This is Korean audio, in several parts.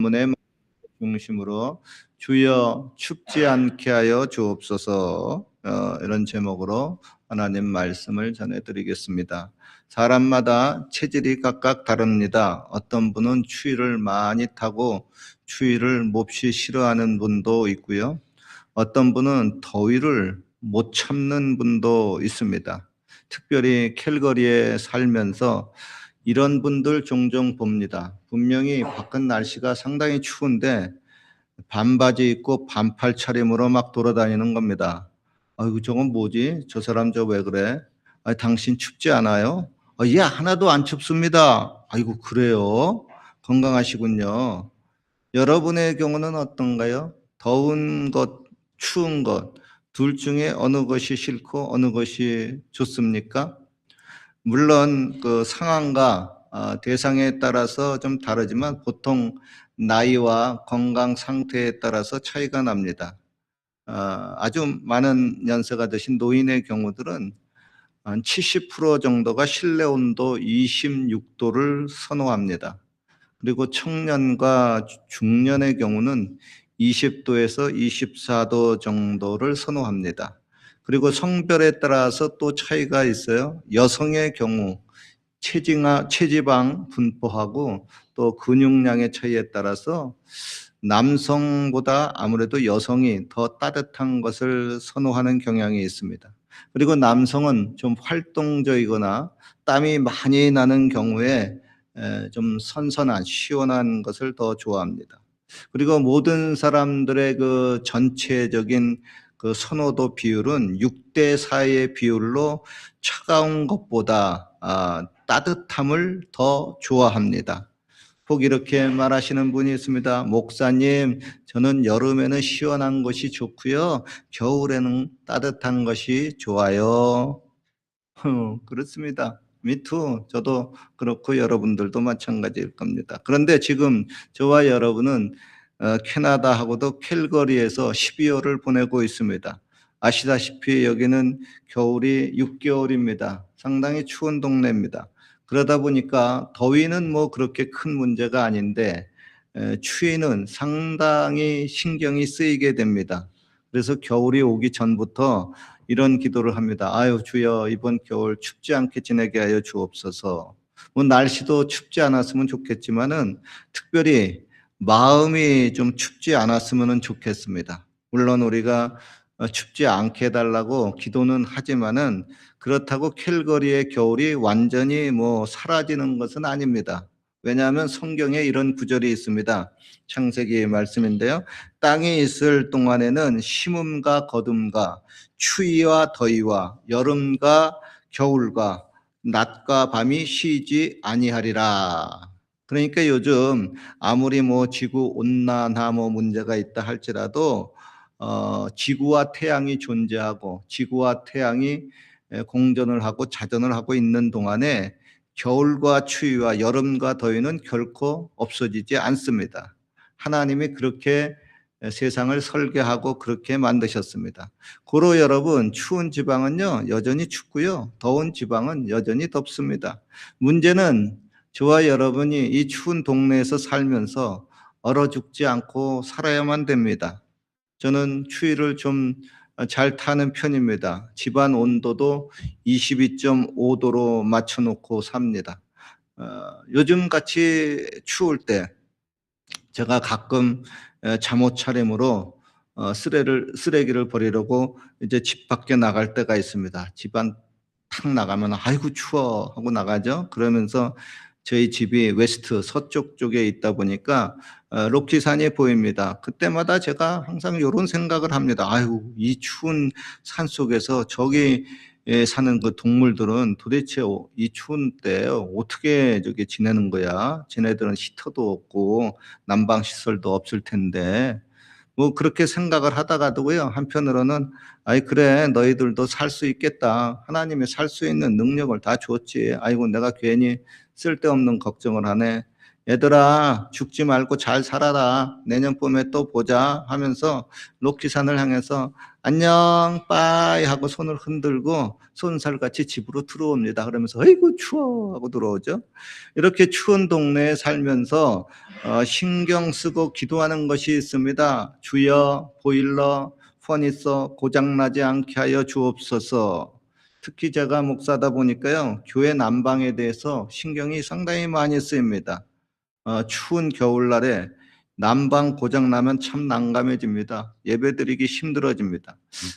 문의 중심으로 주여 춥지 않게 하여 주옵소서, 이런 제목으로 하나님 말씀을 전해드리겠습니다. 사람마다 체질이 각각 다릅니다. 어떤 분은 추위를 많이 타고 추위를 몹시 싫어하는 분도 있고요. 어떤 분은 더위를 못 참는 분도 있습니다. 특별히 캘거리에 살면서 이런 분들 종종 봅니다. 분명히 바깥 날씨가 상당히 추운데 반바지 입고 반팔 차림으로 막 돌아다니는 겁니다. 아이고, 저건 뭐지? 저 사람 저 왜 그래? 아, 당신 춥지 않아요? 예, 하나도 안 춥습니다. 아이고, 그래요? 건강하시군요. 여러분의 경우는 어떤가요? 더운 것, 추운 것, 둘 중에 어느 것이 싫고 어느 것이 좋습니까? 물론 그 상황과 대상에 따라서 좀 다르지만 보통 나이와 건강 상태에 따라서 차이가 납니다. 아주 많은 연세가 드신 노인의 경우들은 한 70% 정도가 실내 온도 26도를 선호합니다. 그리고 청년과 중년의 경우는 20도에서 24도 정도를 선호합니다. 그리고 성별에 따라서 또 차이가 있어요. 여성의 경우 체지방 분포하고 또 근육량의 차이에 따라서 남성보다 아무래도 여성이 더 따뜻한 것을 선호하는 경향이 있습니다. 그리고 남성은 좀 활동적이거나 땀이 많이 나는 경우에 좀 선선한 시원한 것을 더 좋아합니다. 그리고 모든 사람들의 그 전체적인 그 선호도 비율은 6대 4의 비율로 차가운 것보다 따뜻함을 더 좋아합니다. 혹 이렇게 말하시는 분이 있습니다. 목사님, 저는 여름에는 시원한 것이 좋고요. 겨울에는 따뜻한 것이 좋아요. 그렇습니다. 미투. 저도 그렇고 여러분들도 마찬가지일 겁니다. 그런데 지금 저와 여러분은 캐나다하고도 캘거리에서 12월을 보내고 있습니다. 아시다시피 여기는 겨울이 6개월입니다. 상당히 추운 동네입니다. 그러다 보니까 더위는 뭐 그렇게 큰 문제가 아닌데 추위는 상당히 신경이 쓰이게 됩니다. 그래서 겨울이 오기 전부터 이런 기도를 합니다. 아유, 주여, 이번 겨울 춥지 않게 지내게 하여 주옵소서. 뭐 날씨도 춥지 않았으면 좋겠지만은 특별히 마음이 좀 춥지 않았으면 좋겠습니다. 물론 우리가 춥지 않게 해달라고 기도는 하지만은 그렇다고 캘거리의 겨울이 완전히 뭐 사라지는 것은 아닙니다. 왜냐하면 성경에 이런 구절이 있습니다. 창세기 말씀인데요. 땅이 있을 동안에는 심음과 거둠과 추위와 더위와 여름과 겨울과 낮과 밤이 쉬지 아니하리라. 그러니까 요즘 아무리 뭐 지구 온난화 뭐 문제가 있다 할지라도 지구와 태양이 존재하고 지구와 태양이 공전을 하고 자전을 하고 있는 동안에 겨울과 추위와 여름과 더위는 결코 없어지지 않습니다. 하나님이 그렇게 세상을 설계하고 그렇게 만드셨습니다. 고로 여러분, 추운 지방은요 여전히 춥고요, 더운 지방은 여전히 덥습니다. 문제는 저와 여러분이 이 추운 동네에서 살면서 얼어 죽지 않고 살아야만 됩니다. 저는 추위를 좀 잘 타는 편입니다. 집안 온도도 22.5도로 맞춰놓고 삽니다. 요즘 같이 추울 때 제가 가끔 잠옷 차림으로 쓰레기를 버리려고 이제 집 밖에 나갈 때가 있습니다. 집안 탁 나가면 아이고 추워 하고 나가죠. 그러면서 저희 집이 웨스트 서쪽 쪽에 있다 보니까 로키산이 보입니다. 그때마다 제가 항상 이런 생각을 합니다. 아유, 이 추운 산 속에서 저기 사는 그 동물들은 도대체 이 추운 때 어떻게 저기 지내는 거야? 쟤네들은 히터도 없고 난방 시설도 없을 텐데. 뭐 그렇게 생각을 하다가도요, 한편으로는 아이 그래, 너희들도 살 수 있겠다. 하나님이 살 수 있는 능력을 다 줬지. 아이고, 내가 괜히 쓸데없는 걱정을 하네. 얘들아 죽지 말고 잘 살아라. 내년 봄에 또 보자 하면서 로키산을 향해서 안녕 빠이 하고 손을 흔들고 손살같이 집으로 들어옵니다. 그러면서 아이고 추워 하고 들어오죠. 이렇게 추운 동네에 살면서 신경 쓰고 기도하는 것이 있습니다. 주여 보일러 퍼니서 고장나지 않게 하여 주옵소서. 특히 제가 목사다 보니까요, 교회 난방에 대해서 신경이 상당히 많이 쓰입니다. 추운 겨울날에 난방 고장 나면 참 난감해집니다. 예배드리기 힘들어집니다.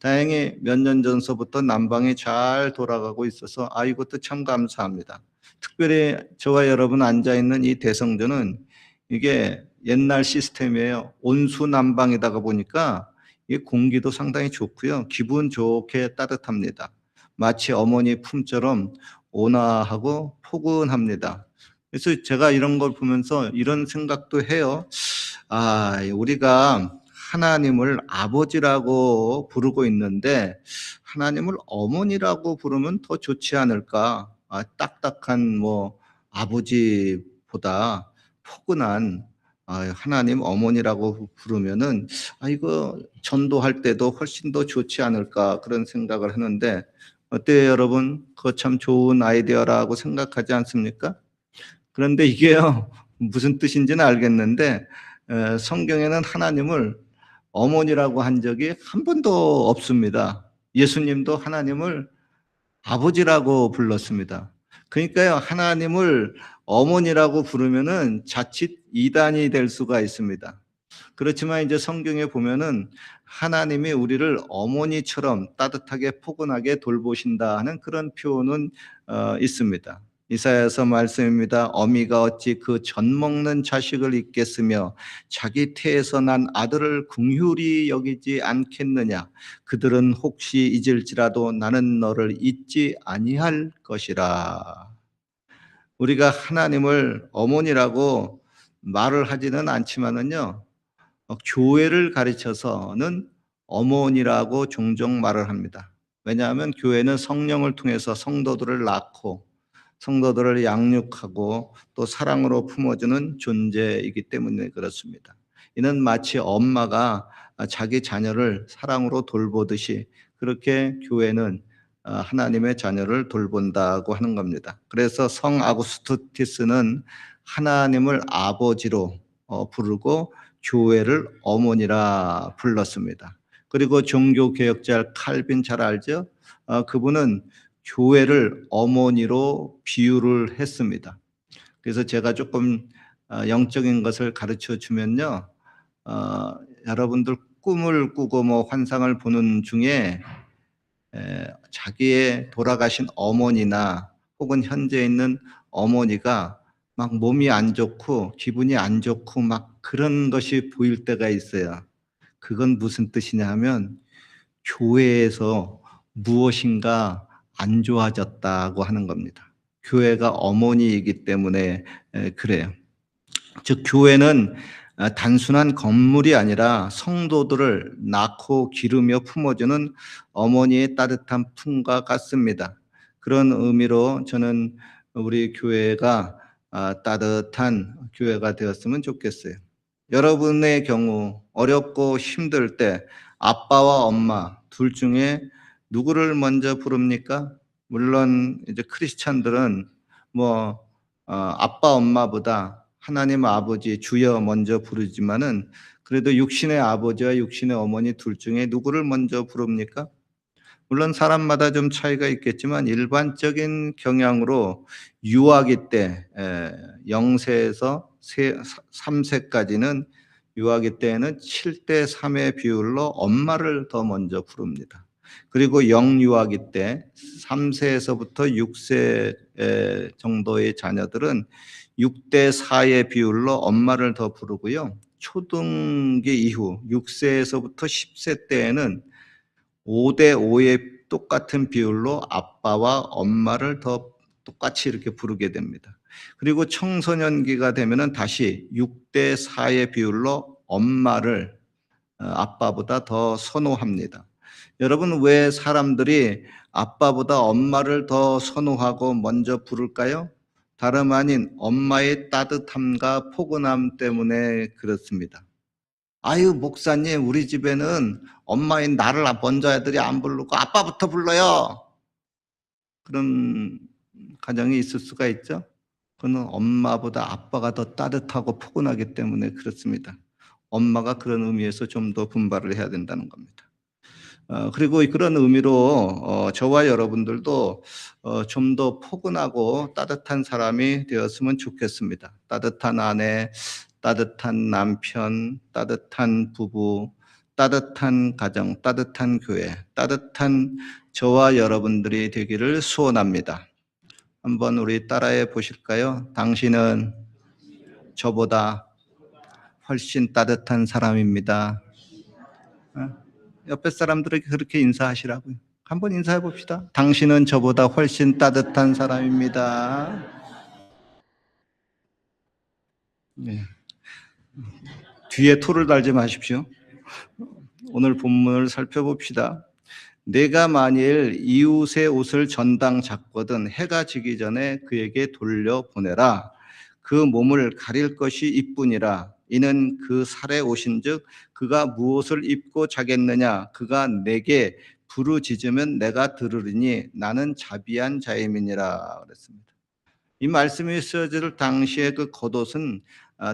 다행히 몇 년 전서부터 난방이 잘 돌아가고 있어서 이것도 참 감사합니다. 특별히 저와 여러분 앉아 있는 이 대성전은 이게 옛날 시스템이에요. 온수 난방이다가 보니까 이 공기도 상당히 좋고요. 기분 좋게 따뜻합니다. 마치 어머니 품처럼 온화하고 포근합니다. 그래서 제가 이런 걸 보면서 이런 생각도 해요. 우리가 하나님을 아버지라고 부르고 있는데 하나님을 어머니라고 부르면 더 좋지 않을까? 딱딱한 아버지보다 포근한 하나님 어머니라고 부르면은 이거 전도할 때도 훨씬 더 좋지 않을까 그런 생각을 하는데 어때요, 여러분? 그거 참 좋은 아이디어라고 생각하지 않습니까? 그런데 이게요, 무슨 뜻인지는 알겠는데, 성경에는 하나님을 어머니라고 한 적이 한 번도 없습니다. 예수님도 하나님을 아버지라고 불렀습니다. 그러니까요, 하나님을 어머니라고 부르면은 자칫 이단이 될 수가 있습니다. 그렇지만 이제 성경에 보면은 하나님이 우리를 어머니처럼 따뜻하게 포근하게 돌보신다 하는 그런 표현은 있습니다. 이사야서 말씀입니다. 어미가 어찌 그 젖 먹는 자식을 잊겠으며 자기 태에서 난 아들을 긍휼히 여기지 않겠느냐. 그들은 혹시 잊을지라도 나는 너를 잊지 아니할 것이라. 우리가 하나님을 어머니라고 말을 하지는 않지만은요, 교회를 가르쳐서는 어머니라고 종종 말을 합니다. 왜냐하면 교회는 성령을 통해서 성도들을 낳고 성도들을 양육하고 또 사랑으로 품어주는 존재이기 때문에 그렇습니다. 이는 마치 엄마가 자기 자녀를 사랑으로 돌보듯이 그렇게 교회는 하나님의 자녀를 돌본다고 하는 겁니다. 그래서 성 아구스티스는 하나님을 아버지로 부르고 교회를 어머니라 불렀습니다. 그리고 종교개혁자 칼빈 잘 알죠? 그분은 교회를 어머니로 비유를 했습니다. 그래서 제가 조금 영적인 것을 가르쳐 주면요, 여러분들 꿈을 꾸고 환상을 보는 중에 자기의 돌아가신 어머니나 혹은 현재 있는 어머니가 막 몸이 안 좋고 기분이 안 좋고 막 그런 것이 보일 때가 있어요. 그건 무슨 뜻이냐 하면 교회에서 무엇인가 안 좋아졌다고 하는 겁니다. 교회가 어머니이기 때문에 그래요. 즉 교회는 단순한 건물이 아니라 성도들을 낳고 기르며 품어주는 어머니의 따뜻한 품과 같습니다. 그런 의미로 저는 우리 교회가 따뜻한 교회가 되었으면 좋겠어요. 여러분의 경우 어렵고 힘들 때 아빠와 엄마 둘 중에 누구를 먼저 부릅니까? 물론 이제 크리스찬들은 아빠 엄마보다 하나님 아버지 주여 먼저 부르지만은 그래도 육신의 아버지와 육신의 어머니 둘 중에 누구를 먼저 부릅니까? 물론 사람마다 좀 차이가 있겠지만 일반적인 경향으로 유아기 때 0세에서 3세까지는 유아기 때에는 7대 3의 비율로 엄마를 더 먼저 부릅니다. 그리고 영유아기 때 3세에서부터 6세 정도의 자녀들은 6대 4의 비율로 엄마를 더 부르고요. 초등기 이후 6세에서부터 10세 때에는 5대 5의 똑같은 비율로 아빠와 엄마를 더 똑같이 이렇게 부르게 됩니다. 그리고 청소년기가 되면은 다시 6대 4의 비율로 엄마를 아빠보다 더 선호합니다. 여러분 왜 사람들이 아빠보다 엄마를 더 선호하고 먼저 부를까요? 다름 아닌 엄마의 따뜻함과 포근함 때문에 그렇습니다. 아유, 목사님, 우리 집에는 엄마인 나를 먼저 애들이 안 부르고 아빠부터 불러요. 그런 가정이 있을 수가 있죠. 그는 엄마보다 아빠가 더 따뜻하고 포근하기 때문에 그렇습니다. 엄마가 그런 의미에서 좀 더 분발을 해야 된다는 겁니다. 그리고 그런 의미로 저와 여러분들도 좀 더 포근하고 따뜻한 사람이 되었으면 좋겠습니다. 따뜻한 아내, 따뜻한 남편, 따뜻한 부부, 따뜻한 가정, 따뜻한 교회, 따뜻한 저와 여러분들이 되기를 소원합니다. 한번 우리 따라해 보실까요? 당신은 저보다 훨씬 따뜻한 사람입니다. 옆에 사람들에게 그렇게 인사하시라고요. 한번 인사해 봅시다. 당신은 저보다 훨씬 따뜻한 사람입니다. 네. 뒤에 토를 달지 마십시오. 오늘 본문을 살펴봅시다. 내가 만일 이웃의 옷을 전당 잡거든 해가 지기 전에 그에게 돌려보내라. 그 몸을 가릴 것이 이뿐이라. 이는 그 살에 오신즉 그가 무엇을 입고 자겠느냐. 그가 내게 부르짖으면 내가 들으리니 나는 자비한 자임이니라 그랬습니다. 이 말씀이 쓰여질 당시의 그 겉옷은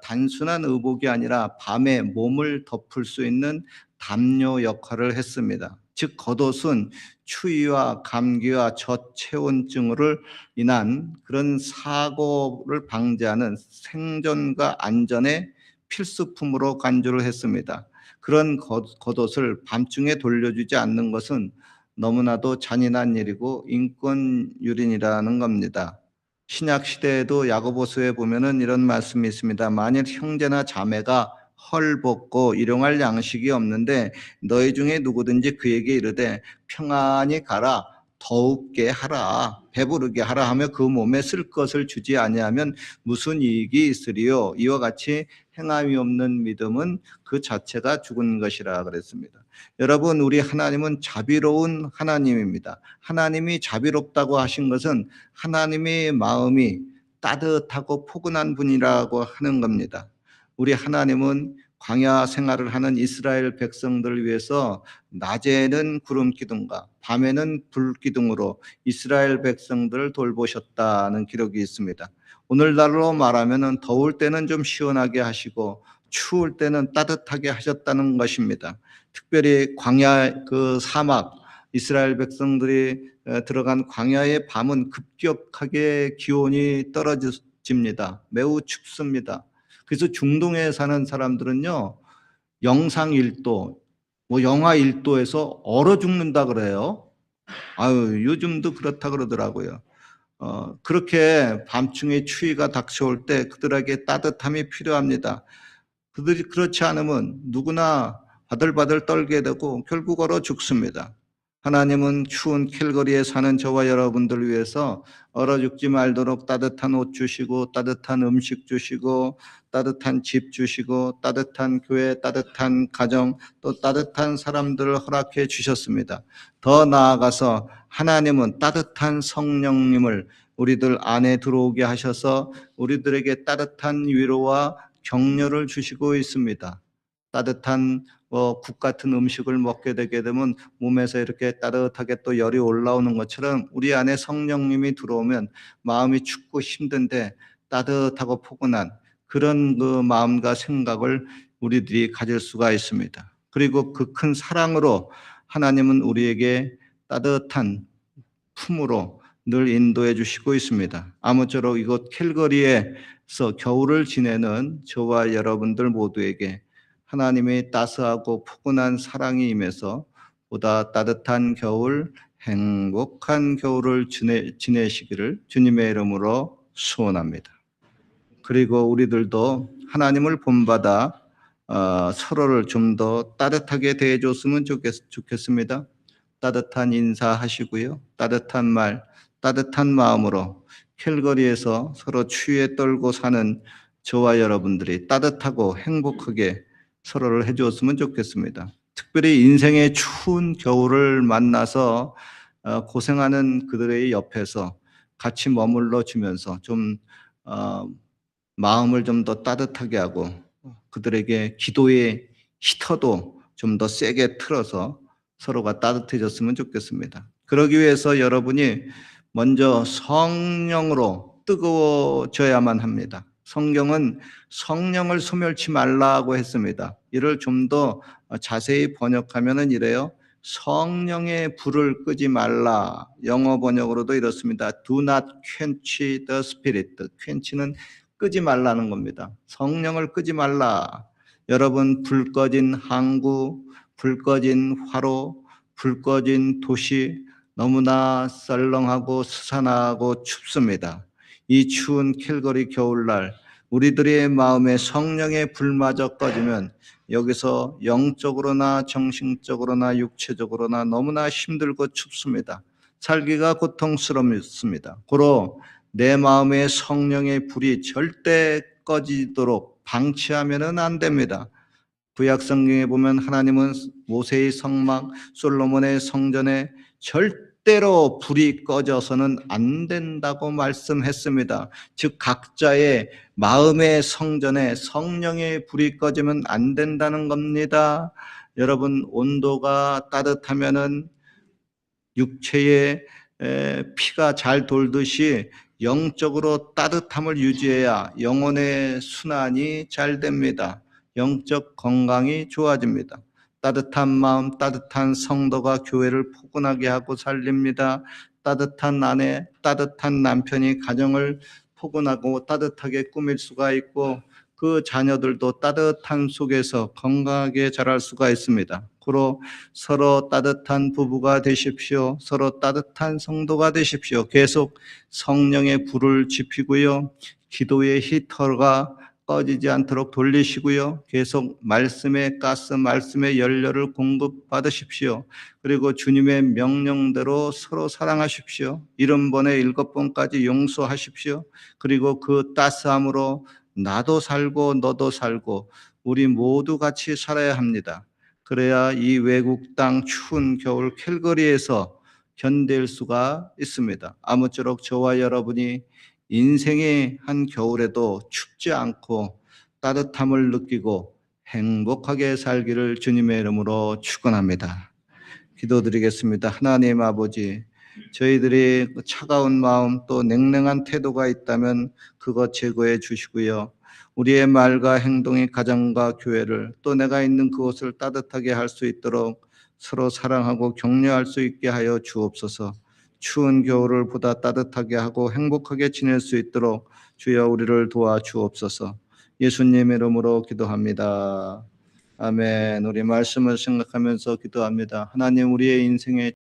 단순한 의복이 아니라 밤에 몸을 덮을 수 있는 담요 역할을 했습니다. 즉 겉옷은 추위와 감기와 저체온증으로 인한 그런 사고를 방지하는 생존과 안전의 필수품으로 간주를 했습니다. 그런 겉옷을 밤중에 돌려주지 않는 것은 너무나도 잔인한 일이고 인권유린이라는 겁니다. 신약 시대에도 야고보서에 보면은 이런 말씀이 있습니다. 만일 형제나 자매가 헐벗고 일용할 양식이 없는데 너희 중에 누구든지 그에게 이르되 평안히 가라 더웁게 하라 배부르게 하라 하며 그 몸에 쓸 것을 주지 아니하면 무슨 이익이 있으리요. 이와 같이 행함이 없는 믿음은 그 자체가 죽은 것이라 그랬습니다. 여러분, 우리 하나님은 자비로운 하나님입니다. 하나님이 자비롭다고 하신 것은 하나님의 마음이 따뜻하고 포근한 분이라고 하는 겁니다. 우리 하나님은 광야 생활을 하는 이스라엘 백성들을 위해서 낮에는 구름 기둥과 밤에는 불 기둥으로 이스라엘 백성들을 돌보셨다는 기록이 있습니다. 오늘날로 말하면 더울 때는 좀 시원하게 하시고 추울 때는 따뜻하게 하셨다는 것입니다. 특별히 광야 그 사막 이스라엘 백성들이 들어간 광야의 밤은 급격하게 기온이 떨어집니다. 매우 춥습니다. 그래서 중동에 사는 사람들은요, 영상 1도, 뭐 영하 1도에서 얼어 죽는다 그래요. 아유, 요즘도 그렇다 그러더라고요. 그렇게 밤중에 추위가 닥쳐올 때 그들에게 따뜻함이 필요합니다. 그들이 그렇지 않으면 누구나 바들바들 떨게 되고 결국 얼어 죽습니다. 하나님은 추운 캘거리에 사는 저와 여러분들을 위해서 얼어 죽지 말도록 따뜻한 옷 주시고 따뜻한 음식 주시고 따뜻한 집 주시고 따뜻한 교회, 따뜻한 가정, 또 따뜻한 사람들을 허락해 주셨습니다. 더 나아가서 하나님은 따뜻한 성령님을 우리들 안에 들어오게 하셔서 우리들에게 따뜻한 위로와 격려를 주시고 있습니다. 따뜻한 국 같은 음식을 먹게 되게 되면 몸에서 이렇게 따뜻하게 또 열이 올라오는 것처럼 우리 안에 성령님이 들어오면 마음이 춥고 힘든데 따뜻하고 포근한 그런 그 마음과 생각을 우리들이 가질 수가 있습니다. 그리고 그 큰 사랑으로 하나님은 우리에게 따뜻한 품으로 늘 인도해 주시고 있습니다. 아무쪼록 이곳 캘거리에서 겨울을 지내는 저와 여러분들 모두에게 하나님의 따스하고 포근한 사랑이 임해서 보다 따뜻한 겨울, 행복한 겨울을 지내시기를 주님의 이름으로 소원합니다. 그리고 우리들도 하나님을 본받아 서로를 좀 더 따뜻하게 대해줬으면 좋겠습니다. 따뜻한 인사하시고요. 따뜻한 말, 따뜻한 마음으로 캘거리에서 서로 추위에 떨고 사는 저와 여러분들이 따뜻하고 행복하게 서로를 해주었으면 좋겠습니다. 특별히 인생의 추운 겨울을 만나서 고생하는 그들의 옆에서 같이 머물러 주면서 좀 어, 마음을 좀 더 따뜻하게 하고 그들에게 기도의 히터도 좀 더 세게 틀어서 서로가 따뜻해졌으면 좋겠습니다. 그러기 위해서 여러분이 먼저 성령으로 뜨거워져야만 합니다. 성경은 성령을 소멸치 말라고 했습니다. 이를 좀 더 자세히 번역하면은 이래요. 성령의 불을 끄지 말라. 영어 번역으로도 이렇습니다. Do not quench the spirit. quench는 끄지 말라는 겁니다. 성령을 끄지 말라. 여러분, 불 꺼진 항구, 불 꺼진 화로, 불 꺼진 도시, 너무나 썰렁하고 스산하고 춥습니다. 이 추운 캘거리 겨울날 우리들의 마음에 성령의 불마저 꺼지면 여기서 영적으로나 정신적으로나 육체적으로나 너무나 힘들고 춥습니다. 살기가 고통스럽습니다. 고로 내 마음에 성령의 불이 절대 꺼지도록 방치하면 안 됩니다. 구약 성경에 보면 하나님은 모세의 성막, 솔로몬의 성전에 절대로 불이 꺼져서는 안 된다고 말씀했습니다. 즉 각자의 마음의 성전에 성령의 불이 꺼지면 안 된다는 겁니다. 여러분, 온도가 따뜻하면은 육체의 피가 잘 돌듯이 영적으로 따뜻함을 유지해야 영혼의 순환이 잘 됩니다. 영적 건강이 좋아집니다. 따뜻한 마음, 따뜻한 성도가 교회를 포근하게 하고 살립니다. 따뜻한 아내, 따뜻한 남편이 가정을 포근하고 따뜻하게 꾸밀 수가 있고 그 자녀들도 따뜻한 속에서 건강하게 자랄 수가 있습니다. 그로 서로 따뜻한 부부가 되십시오. 서로 따뜻한 성도가 되십시오. 계속 성령의 불을 지피고요. 기도의 히터가 꺼지지 않도록 돌리시고요. 계속 말씀의 가스, 말씀의 연료를 공급받으십시오. 그리고 주님의 명령대로 서로 사랑하십시오. 70번에 7번까지 용서하십시오. 그리고 그 따스함으로 나도 살고 너도 살고 우리 모두 같이 살아야 합니다. 그래야 이 외국 땅 추운 겨울 캘거리에서 견딜 수가 있습니다. 아무쪼록 저와 여러분이 인생의 한 겨울에도 춥지 않고 따뜻함을 느끼고 행복하게 살기를 주님의 이름으로 축원합니다. 기도드리겠습니다. 하나님 아버지, 저희들이 차가운 마음 또 냉랭한 태도가 있다면 그것 제거해 주시고요. 우리의 말과 행동이 가정과 교회를 또 내가 있는 그곳을 따뜻하게 할 수 있도록 서로 사랑하고 격려할 수 있게 하여 주옵소서. 추운 겨울을 보다 따뜻하게 하고 행복하게 지낼 수 있도록 주여 우리를 도와 주옵소서. 예수님 이름으로 기도합니다. 아멘. 우리 말씀을 생각하면서 기도합니다. 하나님, 우리의 인생에